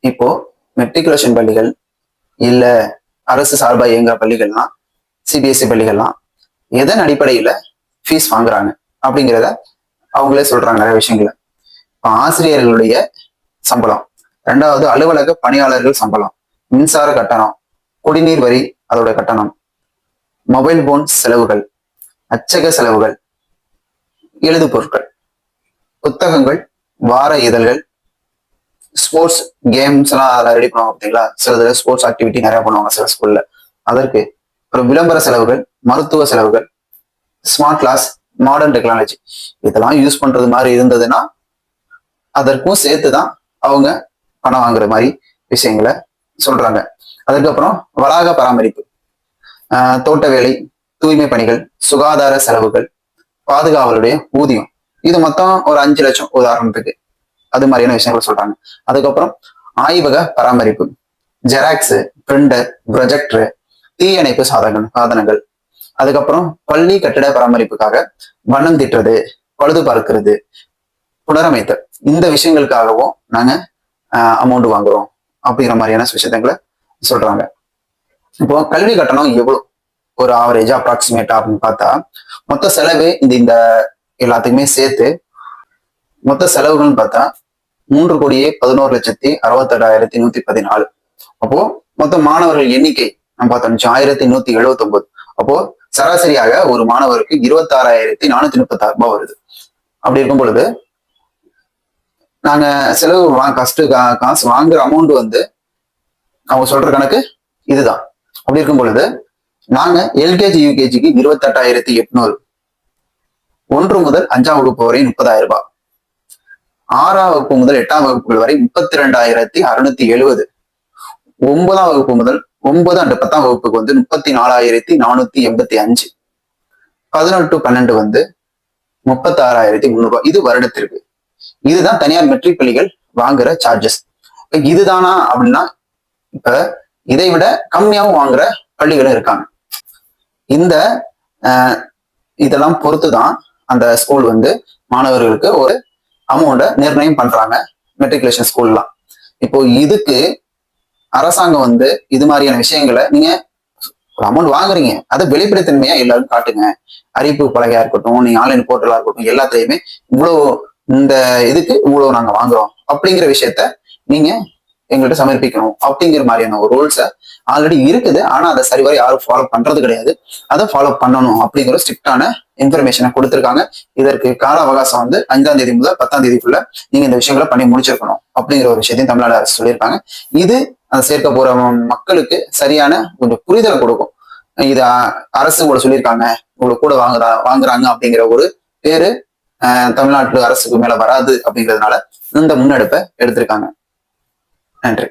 இப்போ மெட்ரிகுலேஷன் பள்ளிகள் இல்ல அரசு சார்பா இயங்குற பள்ளிகள்லாம், சிபிஎஸ்இ பள்ளிகள்லாம் எதன் அடிப்படையில ஃபீஸ் வாங்குறாங்க அப்படிங்கிறத அவங்களே சொல்றாங்க நிறைய விஷயங்கள. இப்போ ஆசிரியர்களுடைய சம்பளம், ரெண்டாவது அலுவலக பணியாளர்கள் சம்பளம், மின்சார கட்டணம், குடிநீர் வரி அதோட கட்டணம், மொபைல் போன் செலவுகள், அச்சக செலவுகள், எழுது பொருட்கள், புத்தகங்கள், வார இதழ்கள், ஸ்போர்ட்ஸ் கேம்ஸ் எல்லாம் ரெடி பண்ணுவாங்க பார்த்தீங்களா, சில ஸ்போர்ட்ஸ் ஆக்டிவிட்டி நிறைய பண்ணுவாங்க சில ஸ்கூல்ல. அதற்கு அப்புறம் விளம்பர செலவுகள், மருத்துவ செலவுகள், ஸ்மார்ட் கிளாஸ், மாடர்ன் டெக்னாலஜி இதெல்லாம் யூஸ் பண்றது மாதிரி இருந்ததுன்னா அதற்கும் சேர்த்துதான் அவங்க பணம் வாங்குற மாதிரி விஷயங்களை சொல்றாங்க. அதுக்கப்புறம் வளாக பராமரிப்பு, தோட்ட வேலை, தூய்மை பணிகள், சுகாதார செலவுகள், பாதுகாவலுடைய ஊதியம், இது மொத்தம் ஒரு 5 லட்சம் உதாரணத்துக்கு. அது மாதிரியான விஷயங்களை சொல்றாங்க. அதுக்கப்புறம் ஆய்வக பராமரிப்பு, ஜெராக்ஸ், பிரிண்டர், ப்ரொஜெக்டர், தீயணைப்பு சாதனங்கள், அதுக்கப்புறம் பள்ளி கட்டிட பராமரிப்புக்காக வண்ணம் தீட்டுறது, பழுது பார்க்கிறது, புனரமைத்தல், இந்த விஷயங்களுக்காகவும் நாங்க அமௌண்ட் வாங்குறோம் அப்படிங்கிற மாதிரியான விஷயங்களை சொல்றாங்க. இப்போ கல்வி கட்டணம் எவ்வளவு ஒரு ஆவரேஜா அப்ராக்சிமேட்டா அப்படின்னு பார்த்தா, மொத்த செலவு இந்த எல்லாத்துக்குமே சேர்த்து மொத்த செலவுகள்னு பார்த்தா 3,11,68,114. அப்போ மொத்த மாணவர்கள் எண்ணிக்கை நம்ம பார்த்தோம் 1179. அப்போ சராசரியாக ஒரு மாணவருக்கு 26,436 வருது. அப்படி இருக்கும் பொழுது நாங்க செலவு காசு வாங்குற அமௌண்ட் அவங்க சொல்ற கணக்கு இதுதான். அப்படி இருக்கும் பொழுது நாங்க எல்கேஜி யூகேஜிக்கு 28,800, 1 முதல் 5ஆம் வகுப்பு வரை 30,000 ரூபாய், 6ஆம் வகுப்பு முதல் 8ஆம் வகுப்புகள் வரை 32,670, 9ஆம் வகுப்பு முதல் 9 அண்ட் 10ஆம் வகுப்புக்கு 34,485, 11 to 12 36,300 இது வருடத்திற்கு. இதுதான் தனியார் மெட்ரிக் பள்ளிகள் வாங்குற சார்ஜஸ். இதுதானா அப்படின்னா இப்ப இதை விட கம்மியாவும் வாங்குற பள்ளிகளும் இருக்காங்க. இந்த இதெல்லாம் பொறுத்துதான் அந்த ஸ்கூல் மாணவர்களுக்கு ஒரு அமௌண்ட்டை நிர்ணயம் பண்றாங்க மெட்ரிகுலேஷன் ஸ்கூல்லாம். இப்போ இதுக்கு அரசாங்கம் இது மாதிரியான விஷயங்களை நீங்க ஒரு அமௌண்ட் வாங்குறீங்க, அதை வெளிப்படைத்தன்மையா எல்லாரும் காட்டுங்க. அறிவிப்பு பலகையா இருக்கட்டும், நீங்க ஆன்லைன் போர்ட்டலா இருக்கட்டும், எல்லாத்துலயுமே இவ்வளவு இந்த இதுக்கு இவ்வளவு நாங்க வாங்குறோம் அப்படிங்கிற விஷயத்த நீங்க எங்கள்கிட்ட சமர்ப்பிக்கணும் அப்படிங்கிற மாதிரியான ஒரு ரூல்ஸை ஆல்ரெடி இருக்குது. ஆனா அதை சரிவர யாரும் ஃபாலோ பண்றது கிடையாது. அதை ஃபாலோ பண்ணணும் அப்படிங்கிற ஸ்ட்ரிக்டான இன்ஃபர்மேஷனை கொடுத்துருக்காங்க. இதற்கு கால அவகாசம் 5ஆம் தேதி முதல் 10ஆம் தேதிக்குள்ள நீங்க இந்த விஷயங்களை பண்ணி முடிச்சிருக்கணும் அப்படிங்கிற ஒரு விஷயத்தையும் தமிழ்நாடு அரசு சொல்லியிருக்காங்க. இது அதை சேர்க்க போற மக்களுக்கு சரியான கொஞ்சம் புரிதலை கொடுக்கும். இது அரசு கூட சொல்லியிருக்காங்க, உங்களுக்கு கூட வாங்குறாங்க அப்படிங்கிற ஒரு பேரு தமிழ்நாட்டு அரசுக்கு மேல வராது அப்படிங்கிறதுனால இந்த முன்னெடுப்பை எடுத்திருக்காங்க. நன்றி.